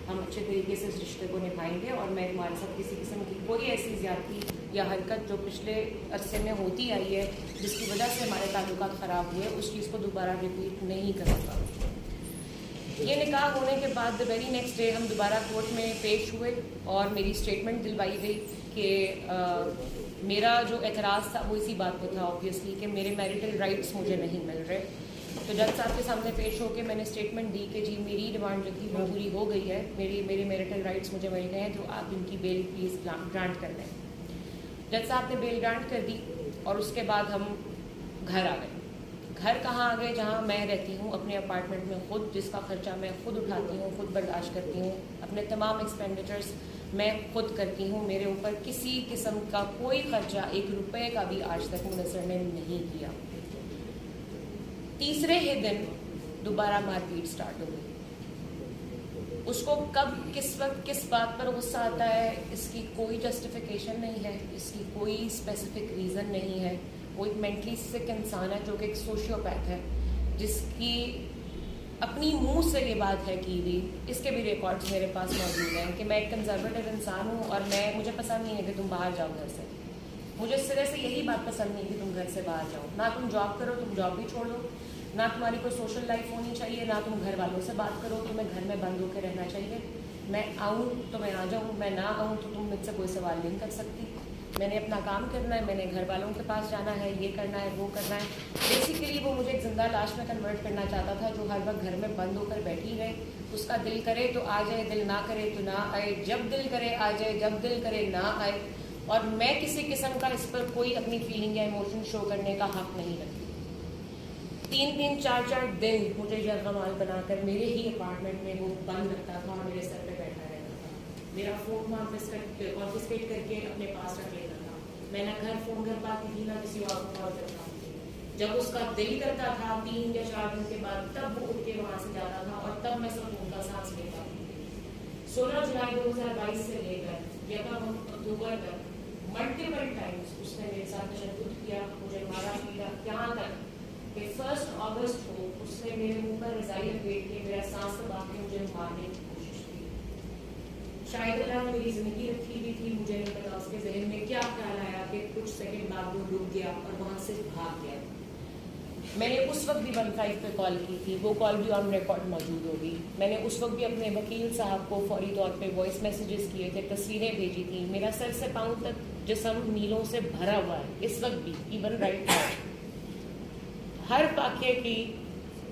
ہم اچھے طریقے سے اس رشتے کو نبھائیں گے اور میں تمہارے ساتھ کسی قسم کی کوئی ایسی زیادتی یا حرکت جو پچھلے عرصے میں ہوتی آئی ہے جس کی وجہ سے ہمارے تعلقات خراب ہوئے اس چیز کو دوبارہ ریپیٹ نہیں کروں گا. یہ نکاح ہونے کے بعد ویری نیکسٹ ڈے ہم دوبارہ کورٹ میں پیش ہوئے اور میری اسٹیٹمنٹ دلوائی گئی کہ میرا جو اعتراض تھا وہ اسی بات پہ تھا آبویسلی کہ میرے میریٹل رائٹس مجھے نہیں مل رہے. تو جج صاحب کے سامنے پیش ہو کے میں نے اسٹیٹمنٹ دی کہ جی میری ڈیمانڈ جو تھی وہ پوری ہو گئی ہے, میرے میریٹل رائٹس مجھے مل گئے ہیں, تو آپ ان کی بیل پلیز گرانٹ کر دیں. جج صاحب نے بیل گرانٹ کر دی اور اس کے بعد ہم گھر آ گئے. گھر کہاں آ گئے؟ جہاں میں رہتی ہوں اپنے اپارٹمنٹ میں خود, جس کا خرچہ میں خود اٹھاتی ہوں, خود برداشت کرتی ہوں, اپنے تمام ایکسپینڈیچرز میں خود کرتی ہوں. میرے اوپر کسی قسم کا کوئی خرچہ 1 روپے کا بھی آج تک منحصر نے نہیں کیا. تیسرے ہی دن دوبارہ مار پیٹ سٹارٹ ہو گئی. اس کو کب کس وقت کس بات پر غصہ آتا ہے اس کی کوئی جسٹیفیکیشن نہیں ہے, اس کی کوئی اسپیسیفک ریزن نہیں ہے. وہ ایک مینٹلی سک انسان ہے جو کہ ایک سوشیوپیتھ ہے جس کی اپنی منہ سے یہ بات ہے کی ہوئی. اس کے بھی ریکارڈز میرے پاس موجود ہیں کہ میں ایک کنزرویٹو انسان ہوں اور مجھے پسند نہیں ہے کہ تم باہر جاؤ گھر سے. مجھے سرے سے یہی بات پسند نہیں کہ تم گھر سے باہر جاؤ. نہ تم جاب کرو, تم جاب بھی چھوڑ دو. نہ تمہاری کوئی سوشل لائف ہونی چاہیے, نہ تم گھر والوں سے بات کرو. تمہیں گھر میں بند ہو کے رہنا چاہیے. میں آؤں تو میں آ جاؤں, میں نہ آؤں تو تم مجھ سے کوئی سوال نہیں کر سکتی. میں نے اپنا کام کرنا ہے, میں نے گھر والوں کے پاس جانا ہے, یہ کرنا ہے, وہ کرنا ہے. بیسیکلی وہ مجھے ایک زندہ لاش میں کنورٹ کرنا چاہتا تھا جو ہر وقت گھر میں بند ہو کر بیٹھی رہے. اس کا دل کرے تو آ جائے, دل نہ کرے تو نہ آئے, جب دل کرے آ جائے, جب دل کرے نہ آئے. اور میں کسی قسم کا اس پر کوئی اپنی فیلنگ یا ایموشن شو کرنے کا حق نہیں رکھتی. 3 4 دن مجھے یرغمال بنا کر میرے ہی اپارٹمنٹ میں وہ بند رکھتا تھا اور میرے سر پہ بیٹھا رہتا تھا. میرا فون کانفسکیٹ کر کے اپنے پاس رکھ لیتا تھا. میں نہ گھر فون کر پاتی تھی, نہ کسی اور کو کال کر پاتی تھی. جب اس کا دل کرتا تھا 3 یا 4 دن کے بعد, تب وہ اٹھ کے وہاں سے جاتا تھا اور تب میں سکون کا سانس لیتا تھی. 16 جولائی 2022 سے لے کر 1 اکتوبر تک ملٹیپل ٹائمز اس نے میرے ساتھ تشدد کیا, مجھے مارا پیٹا, یہاں تک کہ 1 اگست کو اس نے میرے منہ پر رضائی لپیٹ کے میرا سانس دبا کے مجھے مارنے کی کوشش کی. شاید اللہ نے میری زندگی رکھی ہوئی تھی, مجھے نہیں پتا اس کے ذہن میں کیا خیال آیا کہ کچھ سیکنڈ بعد وہ رک گیا اور وہاں سے بھاگ گیا. میں نے اس وقت بھی 15 پہ کال کی تھی, وہ کال بھی آن ریکارڈ موجود ہوگی. میں نے اس وقت بھی اپنے وکیل صاحب کو فوری طور پہ وائس میسیجز کیے تھے, تصویریں بھیجی تھیں. میرا سر سے پاؤں تک جسم نیلوں سے بھرا ہوا ہے اس وقت بھی, ایون رائٹ ناؤ. ہر واقعے کی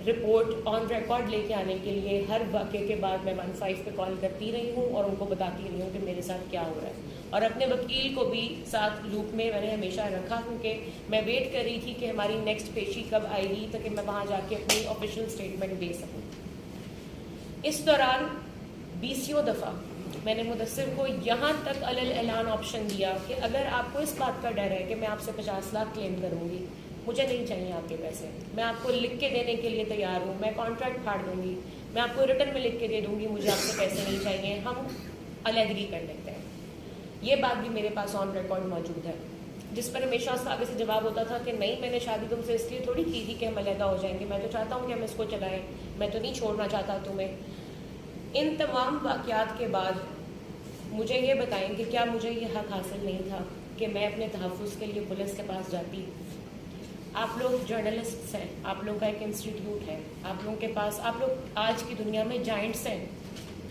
رپورٹ آن ریکارڈ لے کے آنے کے لیے ہر واقعے کے بعد میں 15 پہ کال کرتی رہی ہوں اور ان کو بتاتی رہی ہوں کہ میرے ساتھ کیا ہو رہا ہے. اور اپنے وکیل کو بھی ساتھ لوپ میں نے ہمیشہ رکھا, کیونکہ میں ویٹ کر رہی تھی کہ ہماری نیکسٹ پیشی کب آئے گی تاکہ میں وہاں جا کے اپنی آفیشیل اسٹیٹمنٹ دے سکوں. اس دوران 20 دفعہ میں نے مدثر کو یہاں تک اعلان آپشن دیا کہ اگر آپ کو اس بات کا ڈر ہے کہ میں آپ سے 50 لاکھ کلیم کروں گی, مجھے نہیں چاہیے آپ کے پیسے, میں آپ کو لکھ کے دینے کے لیے تیار ہوں, میں کانٹریکٹ پھاڑ دوں گی, میں آپ کو ریٹرن میں لکھ کے دے دوں گی, مجھے آپ سے پیسے نہیں چاہیے, ہم علیحدگی کر لیتے ہیں. یہ بات بھی میرے پاس آن ریکارڈ موجود ہے, جس پر ہمیشہ اس کا آگے سے جواب ہوتا تھا کہ نہیں, میں نے شادی تم سے اس لیے تھوڑی کی تھی کہ ہم علیحدہ ہو جائیں گے, میں تو چاہتا ہوں کہ ہم اس کو چلائیں, میں تو نہیں چھوڑنا چاہتا تمہیں. ان تمام واقعات کے بعد مجھے یہ بتائیں کہ کیا مجھے یہ حق حاصل نہیں تھا کہ میں اپنے تحفظ کے لیے پولیس کے پاس جاتی؟ آپ لوگ جرنلسٹس ہیں, آپ لوگ کا ایک انسٹیٹیوٹ ہے, آپ لوگوں کے پاس, آپ لوگ آج کی دنیا میں جائنٹس ہیں,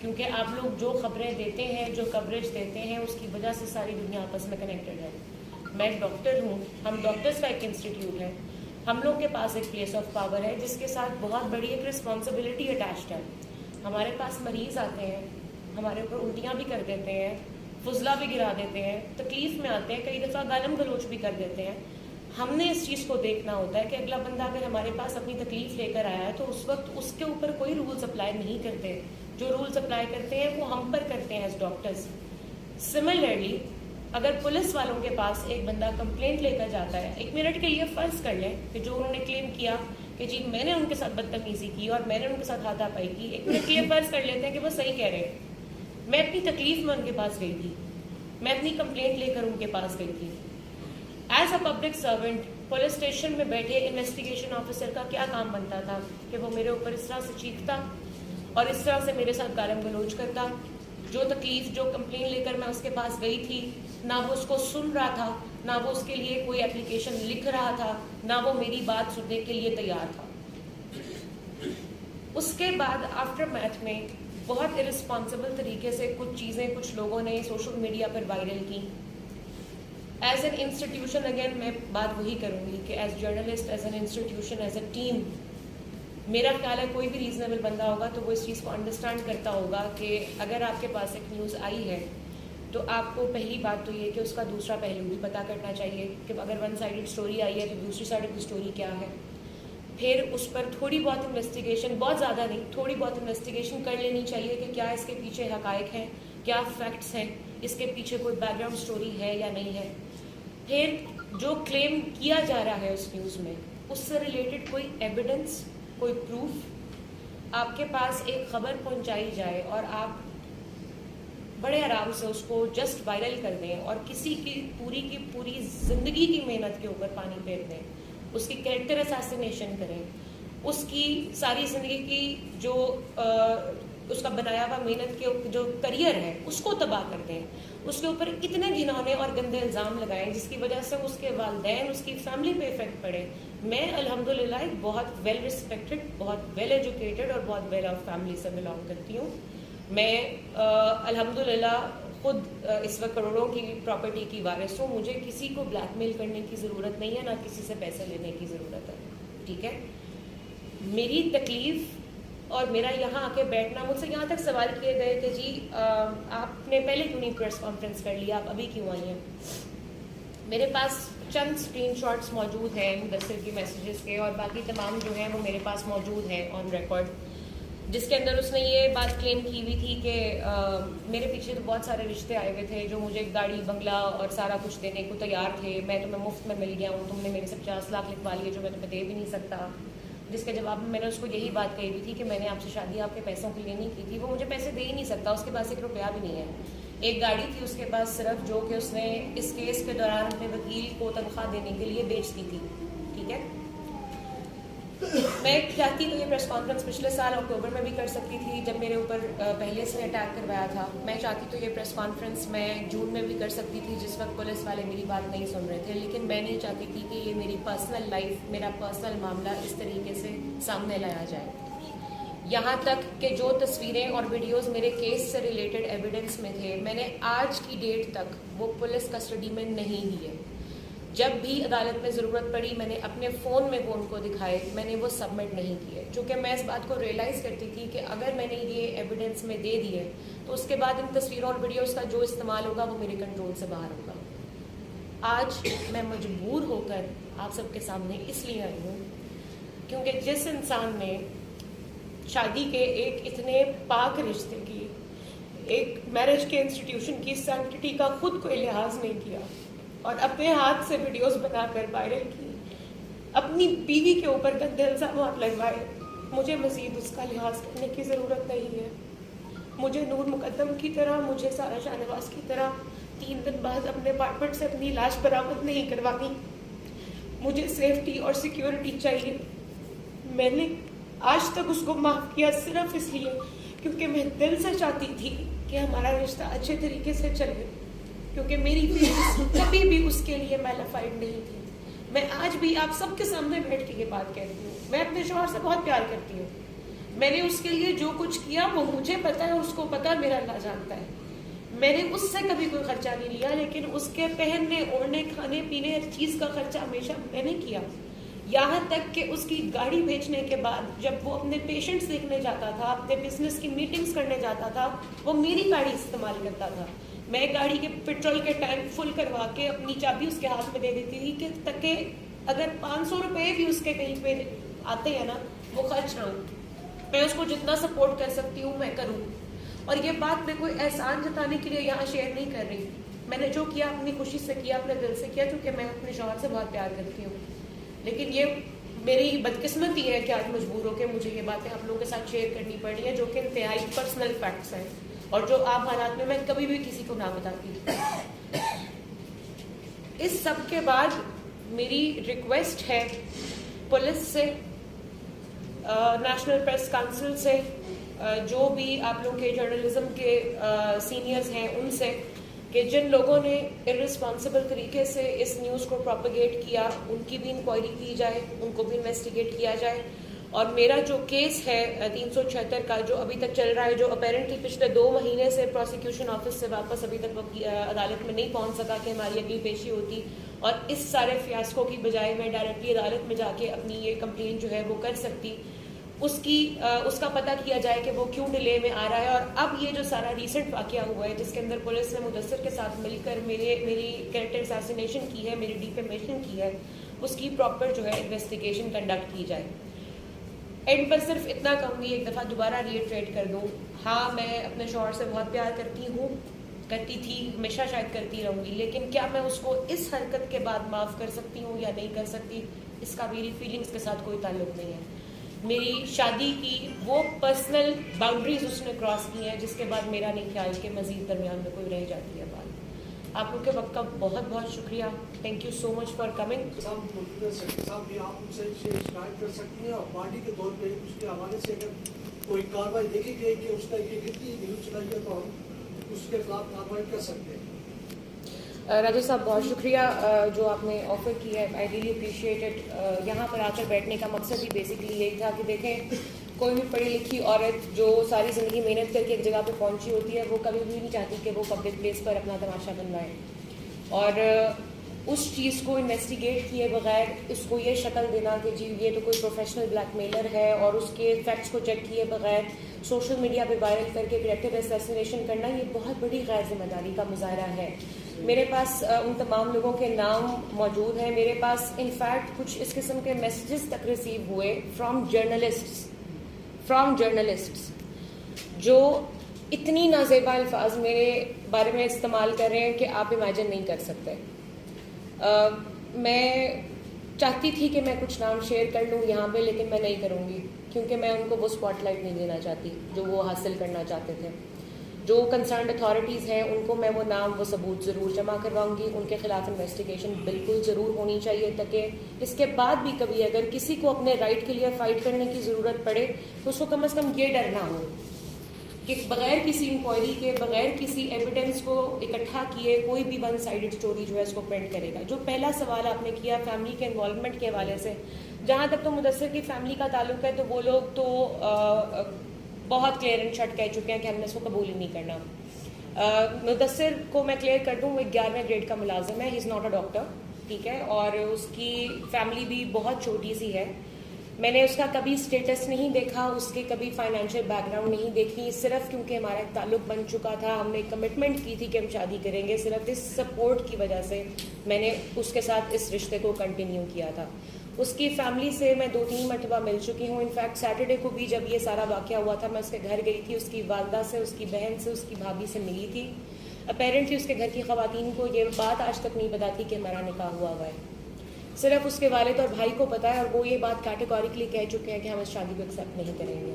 کیونکہ آپ لوگ جو خبریں دیتے ہیں, جو کوریج دیتے ہیں, اس کی وجہ سے ساری دنیا آپس میں کنیکٹڈ ہے. میں ڈاکٹر ہوں, ہم ڈاکٹرس کا ایک انسٹیٹیوٹ ہے, ہم لوگ کے پاس ایک پلیس آف پاور ہے جس کے ساتھ بہت بڑی ایک رسپانسبلٹی اٹیچڈ ہے. ہمارے پاس مریض آتے ہیں, ہمارے اوپر الٹیاں بھی کر دیتے ہیں, فضلہ بھی گرا دیتے ہیں, تکلیف میں آتے ہیں, کئی دفعہ گالم گلوچ بھی کر دیتے ہیں. ہم نے اس چیز کو دیکھنا ہوتا ہے کہ اگلا بندہ اگر ہمارے پاس اپنی تکلیف لے کر آیا ہے تو اس وقت اس کے اوپر کوئی رولز اپلائی نہیں کرتے, جو رولز اپلائی کرتے ہیں وہ ہم پر کرتے ہیں ایز ڈاکٹرز. سملرلی اگر پولیس والوں کے پاس ایک بندہ کمپلینٹ لے کر جاتا ہے, 1 منٹ کے لیے فرض کر لیں کہ جو انہوں نے کلیم کیا کہ جی میں نے ان کے ساتھ بدتمیزی کی اور میں نے ان کے ساتھ ہاتھا پائی کی, 1 منٹ کے لیے فرض کر لیتے ہیں کہ وہ صحیح کہہ رہے ہیں, میں اپنی تکلیف میں ان کے پاس گئی تھی, میں اپنی کمپلینٹ لے کر ان کے پاس گئی تھی. As a public servant police station میں بیٹھے انویسٹیگیشن آفیسر کا کیا کام بنتا تھا کہ وہ میرے اوپر اس طرح سے چیختا اور اس طرح سے میرے ساتھ گالم گلوچ کرتا. جو تکلیف, جو کمپلین لے کر میں اس کے پاس گئی تھی, نہ وہ اس کو سن رہا تھا, نہ وہ اس کے لیے کوئی اپلیکیشن لکھ رہا تھا, نہ وہ میری بات سننے کے لیے تیار تھا. اس کے بعد آفٹر میتھ میں بہت ارسپانسبل طریقے سے کچھ چیزیں کچھ لوگوں نے سوشل میڈیا پر وائرل کی. ایز این انسٹیٹیوشن, اگین میں بات وہی کروں گی کہ as journalist, as an institution, as a team, میرا خیال ہے کوئی بھی ریزنیبل بندہ ہوگا تو وہ اس چیز کو انڈرسٹینڈ کرتا ہوگا کہ اگر آپ کے پاس ایک نیوز آئی ہے تو آپ کو پہلی بات تو یہ کہ اس کا دوسرا پہلو بھی پتہ کرنا چاہیے کہ اگر ون سائڈڈ اسٹوری آئی ہے تو دوسری سائڈ کی اسٹوری کیا ہے. پھر اس پر تھوڑی بہت انویسٹیگیشن, بہت زیادہ نہیں, تھوڑی بہت انویسٹیگیشن کر لینی چاہیے کہ کیا اس کے پیچھے حقائق ہیں, کیا فیکٹس ہیں, اس کے پیچھے کوئی بیک گراؤنڈ اسٹوری ہے یا نہیں ہے. پھر جو کلیم کیا جا رہا ہے اس نیوز میں, اس سے ریلیٹڈ کوئی ایویڈنس, کوئی پروف آپ کے پاس ایک خبر پہنچائی جائے اور آپ بڑے آرام سے اس کو جسٹ وائرل کر دیں اور کسی کی پوری زندگی کی محنت کے اوپر پانی پھیر دیں, اس کی کریکٹر اساسینیشن کریں, اس کی ساری زندگی کی جو اس کا بنایا ہوا محنت کے جو کریئر ہے اس کو تباہ کر دیں, اس کے اوپر اتنے گھناؤنے اور گندے الزام لگائیں جس کی وجہ سے اس کے والدین, اس کی فیملی پہ افیکٹ پڑے. میں الحمدللہ ایک بہت ویل رسپیکٹڈ, بہت ویل ایجوکیٹڈ اور بہت ویل آف فیملی سے بلانگ کرتی ہوں. میں الحمدللہ خود اس وقت کروڑوں کی پراپرٹی کی وارث ہوں. مجھے کسی کو بلیک میل کرنے کی ضرورت نہیں ہے, نہ کسی سے پیسے لینے کی ضرورت ہے. ٹھیک ہے, میری تکلیف اور میرا یہاں آ کے بیٹھنا, مجھ سے یہاں تک سوال کیے گئے کہ جی آپ نے پہلے کیوں نہیں پریس کانفرنس کر لیا, آپ ابھی کیوں آئی ہیں. میرے پاس چند اسکرین شاٹس موجود ہیں مدثر کی میسیجز کے, اور باقی تمام جو ہیں وہ میرے پاس موجود ہیں آن ریکارڈ, جس کے اندر اس نے یہ بات کلیم کی ہوئی تھی کہ میرے پیچھے تو بہت سارے رشتے آئے ہوئے تھے جو مجھے گاڑی بنگلہ اور سارا کچھ دینے کو تیار تھے, میں تمہیں مفت میں مل گیا ہوں, تم نے میرے سے 50 لاکھ لکھوا لیے جو میں تمہیں دے بھی نہیں سکتا. جس کے جواب میں نے اس کو یہی بات کہی ہوئی تھی کہ میں نے آپ سے شادی آپ کے پیسوں کے لیے نہیں کی تھی, وہ مجھے پیسے دے ہی نہیں سکتا, اس کے پاس 1 روپیہ بھی نہیں ہے. ایک گاڑی تھی اس کے پاس صرف, جو کہ اس نے اس کیس کے دوران اپنے وکیل کو تنخواہ دینے کے لیے بیچ دی تھی. ٹھیک ہے, میں چاہتی تو یہ پریس کانفرنس پچھلے سال اکتوبر میں بھی کر سکتی تھی جب میرے اوپر پہلے سے اٹیک کروایا تھا. میں چاہتی تو یہ پریس کانفرنس میں جون میں بھی کر سکتی تھی جس وقت پولیس والے میری بات نہیں سن رہے تھے, لیکن میں نہیں چاہتی تھی کہ یہ میری پرسنل لائف, میرا پرسنل معاملہ اس طریقے سے سامنے لایا جائے. یہاں تک کہ جو تصویریں اور ویڈیوز میرے کیس سے ریلیٹڈ ایویڈنس میں تھے, میں نے آج کی ڈیٹ تک وہ پولیس کسٹڈی میں نہیں لیے. جب بھی عدالت میں ضرورت پڑی میں نے اپنے فون میں وہ ان کو دکھائے, میں نے وہ سبمٹ نہیں کیے, چونکہ میں اس بات کو ریئلائز کرتی تھی کہ اگر میں نے یہ ایویڈنس میں دے دیے تو اس کے بعد ان تصویروں اور ویڈیوز کا جو استعمال ہوگا وہ میرے کنٹرول سے باہر ہوگا. آج میں مجبور ہو کر آپ سب کے سامنے اس لیے آئی ہوں کیونکہ جس انسان نے شادی کے ایک اتنے پاک رشتے کی, ایک میرج کے انسٹیٹیوشن کی سینکٹی کا خود کوئی لحاظ نہیں کیا اور اپنے ہاتھ سے ویڈیوز بنا کر وائرل کی, اپنی بیوی کے اوپر گندے الزامات لگوائے, مجھے مزید اس کا لحاظ کرنے کی ضرورت نہیں ہے. مجھے نور مقدم کی طرح, مجھے سارا شاہ نواز کی طرح 3 دن بعد اپنے اپارٹمنٹ سے اپنی لاش برآمد نہیں کروانی. مجھے سیفٹی اور سیکیورٹی چاہیے. میں نے آج تک اس کو معاف کیا صرف اس لیے کیونکہ میں دل سے چاہتی تھی کہ ہمارا رشتہ اچھے طریقے سے چلے, کیونکہ میری فیلنگس کبھی بھی اس کے لیے میلیفائڈ نہیں تھی. میں آج بھی آپ سب کے سامنے بیٹھ کے یہ بات کہتی ہوں, میں اپنے شوہر سے بہت پیار کرتی ہوں. میں نے اس کے لیے جو کچھ کیا وہ مجھے پتا ہے, اس کو پتا, میرا اللہ جانتا ہے. میں نے اس سے کبھی کوئی خرچہ نہیں لیا, لیکن اس کے پہننے, اوڑھنے, کھانے پینے ہر چیز کا خرچہ ہمیشہ میں نے کیا. یہاں تک کہ اس کی گاڑی بیچنے کے بعد جب وہ اپنے پیشنٹس دیکھنے جاتا تھا, اپنے بزنس کی میٹنگز کرنے جاتا تھا, وہ میری گاڑی استعمال کرتا تھا. میں گاڑی کے پیٹرول کے ٹینک فل کروا کے اپنی چابی اس کے ہاتھ میں دے دیتی تھی کہ تاکہ اگر 500 روپے بھی اس کے کہیں پہ آتے ہیں نا وہ خرچ نہ ہوں. میں اس کو جتنا سپورٹ کر سکتی ہوں میں کروں, اور یہ بات میں کوئی احسان جتانے کے لیے یہاں شیئر نہیں کر رہی. میں نے جو کیا اپنی خوشی سے کیا, اپنے دل سے کیا, کیونکہ میں اپنے شوہر سے بہت پیار کرتی ہوں. لیکن یہ میری بدقسمتی ہے کہ آج مجبور ہو کے مجھے یہ باتیں آپ لوگوں کے ساتھ شیئر کرنی پڑی ہیں جو کہ انتہائی پرسنل فیکٹس ہیں اور جو عام حالات میں کبھی بھی کسی کو نہ بتاتی. اس سب کے بعد میری ریکویسٹ ہے پولیس سے, نیشنل پریس کاؤنسل سے, جو بھی آپ لوگ کے جرنلزم کے سینئرز ہیں ان سے کہ جن لوگوں نے ارسپانسبل طریقے سے اس نیوز کو پروپیگیٹ کیا ان کی بھی انکوائری کی جائے, ان کو بھی انویسٹیگیٹ کیا جائے. اور میرا جو کیس ہے 376 کا جو ابھی تک چل رہا ہے, جو اپیرنٹلی پچھلے 2 مہینے سے پروسیکیوشن آفس سے واپس ابھی تک عدالت میں نہیں پہنچ سکا کہ ہماری اگلی پیشی ہوتی, اور اس سارے فیاسکو کی بجائے میں ڈائریکٹلی عدالت میں جا کے اپنی یہ کمپلین جو ہے وہ کر سکتی, اس کا پتہ کیا جائے کہ وہ کیوں ڈیلے میں آ رہا ہے. اور اب یہ جو سارا ریسنٹ واقعہ ہوا ہے جس کے اندر پولیس نے مدثر کے ساتھ مل کر میری کیریکٹر اسیسینیشن کی ہے, میری ڈیفیمیشن کی ہے, اس کی پراپر جو ہے انویسٹیگیشن کنڈکٹ کی جائے. اینڈ پر صرف اتنا کہوں گی, ایک دفعہ دوبارہ ریٹریٹ کر دوں, ہاں میں اپنے شوہر سے بہت پیار کرتی تھی, ہمیشہ شاید کرتی رہوں گی, لیکن کیا میں اس کو اس حرکت کے بعد معاف کر سکتی ہوں یا نہیں کر سکتی, اس کا میری فیلنگز کے ساتھ کوئی تعلق نہیں ہے. میری شادی کی وہ پرسنل باؤنڈریز اس نے کراس کی ہیں جس کے بعد میرا نہیں خیال کہ مزید درمیان میں کوئی رہ جاتی ہے بات. آپ لوگ کے وقت کا بہت بہت شکریہ. Thank you so much for coming. صاحب بھی آپ ان سے شکایت کر سکتی ہیں, اور پارٹی کے طور پہ اس کے حوالے سے اگر کوئی کارروائی دیکھی گئی کہ اس نے یہ کتنی نیوز چلائی ہے تو ہم اس کے خلاف کارروائی کر سکتے ہیں. راجا صاحب بہت شکریہ جو آپ نے آفر کی ہے, آئی ریلی اپریشیٹ اٹ. یہاں پر آ کر بیٹھنے کا مقصد ہی بیسکلی یہی تھا کہ دیکھیں کوئی بھی پڑھی لکھی عورت جو ساری زندگی محنت کر کے ایک جگہ پہ پہنچی ہوتی ہے وہ کبھی بھی نہیں چاہتی کہ وہ پبلک پلیس پر اپنا تماشا بنوائے, اور اس چیز کو انویسٹیگیٹ کیے بغیر اس کو یہ شکل دینا کہ جی یہ تو کوئی پروفیشنل بلیک میلر ہے, اور اس کے فیکٹس کو چیک کیے بغیر سوشل میڈیا پہ وائرل کر کے کریکٹر اسیسینیشن کرنا, یہ بہت بڑی غیر ذمہ داری کا مظاہرہ ہے. میرے پاس ان تمام لوگوں کے نام موجود ہیں. میرے پاس انفیکٹ کچھ اس قسم کے میسیجز تک ریسیو ہوئے فرام جرنلسٹس جو اتنی نازیبا الفاظ میرے بارے میں استعمال کر رہے ہیں کہ آپ امیجن نہیں کر سکتے. میں چاہتی تھی کہ میں کچھ نام شیئر کر لوں یہاں پہ, لیکن میں نہیں کروں گی کیونکہ میں ان کو وہ اسپاٹ لائٹ نہیں دینا چاہتی جو وہ حاصل کرنا چاہتے تھے. جو کنسرنڈ اتھارٹیز ہیں ان کو میں وہ نام وہ ثبوت ضرور جمع کرواؤں گی, ان کے خلاف انویسٹیگیشن بالکل ضرور ہونی چاہیے تاکہ اس کے بعد بھی کبھی اگر کسی کو اپنے رائٹ کے لیے فائٹ کرنے کی ضرورت پڑے تو اس کو کم از کم یہ ڈر نہ ہو کہ بغیر کسی انکوائری کے, بغیر کسی ایویڈنس کو اکٹھا کیے کوئی بھی ون سائیڈڈ اسٹوری جو ہے اس کو پرنٹ کرے گا. جو پہلا سوال آپ نے کیا فیملی کے انوالومنٹ کے حوالے سے, جہاں تک تو مدثر کی فیملی کا تعلق ہے تو وہ لوگ تو بہت کلیئر اینڈ شٹ کہہ چکے ہیں کہ ہم نے اس کو قبول ہی نہیں کرنا. مدثر کو میں کلیئر کر دوں, وہ 11ویں گریڈ کا ملازم ہے, ہی از ناٹ اے ڈاکٹر, ٹھیک ہے, اور اس کی فیملی بھی بہت چھوٹی سی ہے. میں نے اس کا کبھی اسٹیٹس نہیں دیکھا, اس کے کبھی فائنینشیل بیک گراؤنڈ نہیں دیکھی, صرف کیونکہ ہمارا ایک تعلق بن چکا تھا, ہم نے کمٹمنٹ کی تھی کہ ہم شادی کریں گے, صرف اس سپورٹ کی وجہ سے میں نے اس کے ساتھ اس رشتے کو کنٹینیو کیا تھا. اس کی فیملی سے میں 2-3 مرتبہ مل چکی ہوں. انفیکٹ سیٹرڈے کو بھی جب یہ سارا واقعہ ہوا تھا میں اس کے گھر گئی تھی, اس کی والدہ سے, اس کی بہن سے, اس کی بھابھی سے ملی تھی. اپیرنٹلی اس کے گھر کی خواتین کو یہ بات آج تک نہیں پتا تھی کہ ہمارا نکاح ہوا ہے, صرف اس کے والد اور بھائی کو پتا ہے, اور وہ یہ بات کیٹیگوریکلی کہہ چکے ہیں کہ ہم اس شادی کو ایکسیپٹ نہیں کریں گے.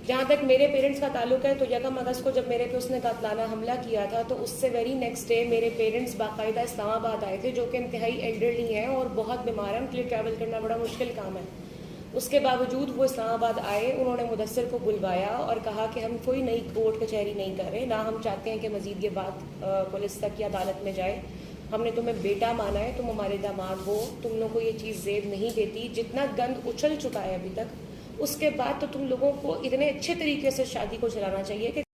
جہاں تک میرے پیرنٹس کا تعلق ہے تو 1 اگست کو جب میرے پہ اس نے قاتلانہ حملہ کیا تھا تو اس سے ویری نیکسٹ ڈے میرے پیرنٹس باقاعدہ اسلام آباد آئے تھے, جو کہ انتہائی ایلڈرلی ہیں اور بہت بیمار ہیں, ان کے لیے ٹریول کرنا بڑا مشکل کام ہے. اس کے باوجود وہ اسلام آباد آئے, انہوں نے مدثر کو بلوایا اور کہا کہ ہم کوئی نئی کورٹ کچہری نہیں کر رہے, نہ ہم چاہتے ہیں کہ مزید یہ بات پولیس تک یا عدالت میں جائے, ہم نے تمہیں بیٹا مانا ہے, تم ہمارے داماد ہو, تم لوگوں کو یہ چیز زیب نہیں دیتی. جتنا گند اچھل چکا ہے ابھی تک, اس کے بعد تو تم لوگوں کو اتنے اچھے طریقے سے شادی کو چلانا چاہیے کہ